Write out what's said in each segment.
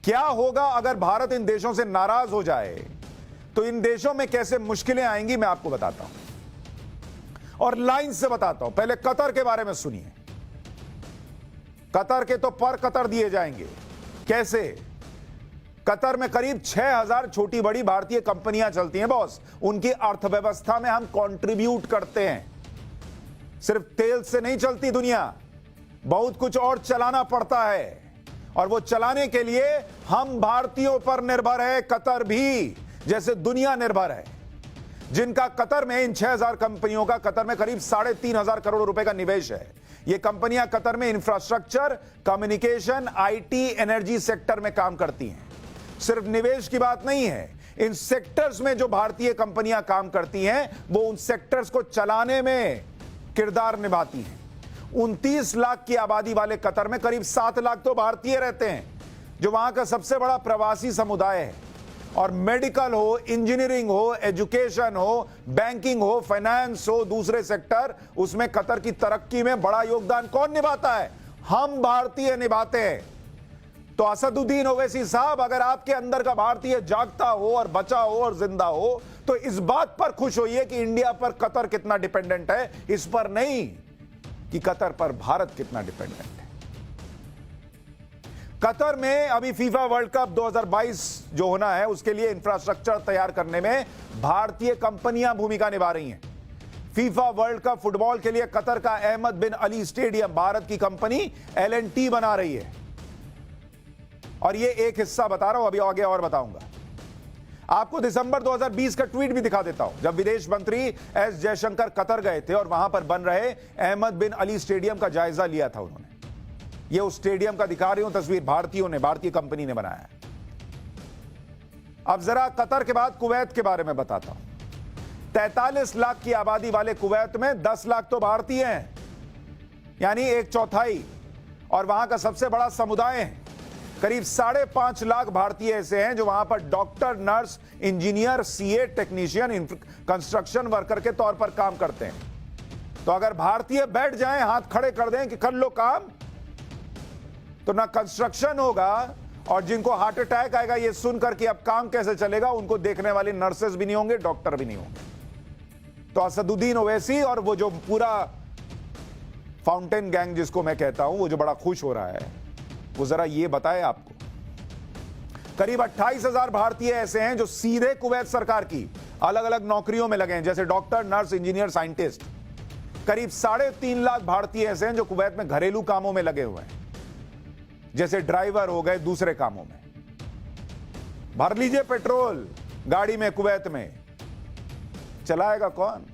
क्या होगा अगर भारत इन देशों से नाराज हो जाए तो इन देशों में कैसे मुश्किलें आएंगी, मैं आपको बताता हूं और लाइन से बताता हूं। पहले कतर के बारे में सुनिए। कतर के तो पर कतर दिए जाएंगे। कैसे? कतर में करीब 6000 छोटी बड़ी भारतीय कंपनियां चलती हैं बॉस। उनकी अर्थव्यवस्था में हम कंट्रीब्यूट करते हैं। सिर्फ तेल से नहीं चलती दुनिया, बहुत कुछ और चलाना पड़ता है और वो चलाने के लिए हम भारतीयों पर निर्भर है। कतर भी जैसे दुनिया निर्भर है। जिनका कतर में, इन 6000 कंपनियों का कतर में करीब 3500 करोड़ रुपए का निवेश है। ये कंपनियां कतर में infrastructure, communication, IT, energy sector में काम करती हैं। सिर्फ निवेश की बात नहीं है, इन सेक्टर्स में जो भारतीय कंपनियां काम करती हैं वो उन सेक्टर्स को चलाने में किरदार निभाती हैं। 29 लाख की आबादी वाले कतर में करीब 7 लाख तो भारतीय रहते हैं, जो वहां का सबसे बड़ा प्रवासी समुदाय है। और मेडिकल हो, इंजीनियरिंग हो, एजुकेशन हो, बैंकिंग हो, फाइनेंस हो, दूसरे सेक्टर, उसमें कतर की तरक्की में बड़ा योगदान कौन निभाता है? हम भारतीय निभाते हैं। तो असदुद्दीन ओवैसी साहब, अगर आपके अंदर का भारतीय जागता हो और बचा हो और जिंदा हो तो इस बात पर खुश होइए कि इंडिया पर कतर कितना डिपेंडेंट है, इस पर नहीं कि कतर पर भारत कितना डिपेंडेंट है। कतर में अभी फीफा वर्ल्ड कप 2022 जो होना है उसके लिए इंफ्रास्ट्रक्चर तैयार करने में भारतीय कंपनियां भूमिका निभा रही हैं। फीफा वर्ल्ड कप फुटबॉल के लिए कतर का अहमद बिन अली स्टेडियम भारत की कंपनी L&T बना रही है। और ये एक हिस्सा बता रहा हूं, अभी आगे और बताऊंगा। आपको दिसंबर 2020 का ट्वीट भी दिखा देता हूं, जब विदेश मंत्री एस जयशंकर कतर गए थे और वहां पर बन रहे अहमद बिन अली स्टेडियम का जायजा लिया था उन्होंने। ये उस स्टेडियम का दिखा रही हूं तस्वीर, भारतीय कंपनी ने बनाया है। अब जरा कतर के बाद कुवैत के बारे में बताता हूं। 43 लाख की आबादी वाले कुवैत में 10 लाख तो भारतीय हैं, यानी 1/4, और वहां का सबसे बड़ा समुदाय है। करीब 5.5 लाख भारतीय ऐसे हैं जो वहां पर doctor, nurse, engineer, CA, technician, construction worker के तौर पर काम करते हैं। तो अगर भारतीय बैठ जाएं, हाथ खड़े कर दें कि कर लो काम, तो ना कंस्ट्रक्शन होगा और जिनको हार्ट अटैक आएगा ये सुनकर कि अब काम कैसे चलेगा, उनको देखने वाले नर्सेस भी नहीं होंगे, डॉक्टर भी नहीं होंगे। तो असदुद्दीन ओवैसी और वो जो पूरा फाउंटेन गैंग जिसको मैं कहता हूं, वो जो बड़ा खुश हो रहा है, वो जरा ये बताए आपको। करीब 28,000 भारतीय ऐसे हैं जो सीधे कुवैत सरकार की अलग अलग नौकरियों में लगे हैं, जैसे डॉक्टर, नर्स, इंजीनियर, साइंटिस्ट। करीब 3.5 लाख भारतीय ऐसे हैं जो कुवैत में घरेलू कामों में लगे हुए हैं, जैसे ड्राइवर हो गए, दूसरे कामों में। भर लीजिए पेट्रोल गाड़ी में, कुवैत में चलाएगा कौन?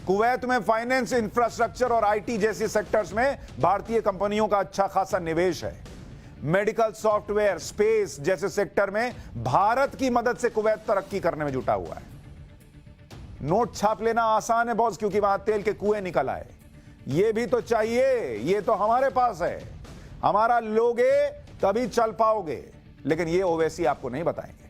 कुवैत में फाइनेंस, इंफ्रास्ट्रक्चर और आईटी जैसी सेक्टर्स में भारतीय कंपनियों का अच्छा खासा निवेश है। मेडिकल, सॉफ्टवेयर, स्पेस जैसे सेक्टर में भारत की मदद से कुवैत तरक्की करने में जुटा हुआ है। नोट छाप लेना आसान है बॉस, क्योंकि वहां तेल के कुएं निकल आए। ये भी तो चाहिए, ये तो हमारे पास है। हमारा लोगे तभी चल पाओगे, लेकिन ये ओवैसी आपको नहीं बताएंगे।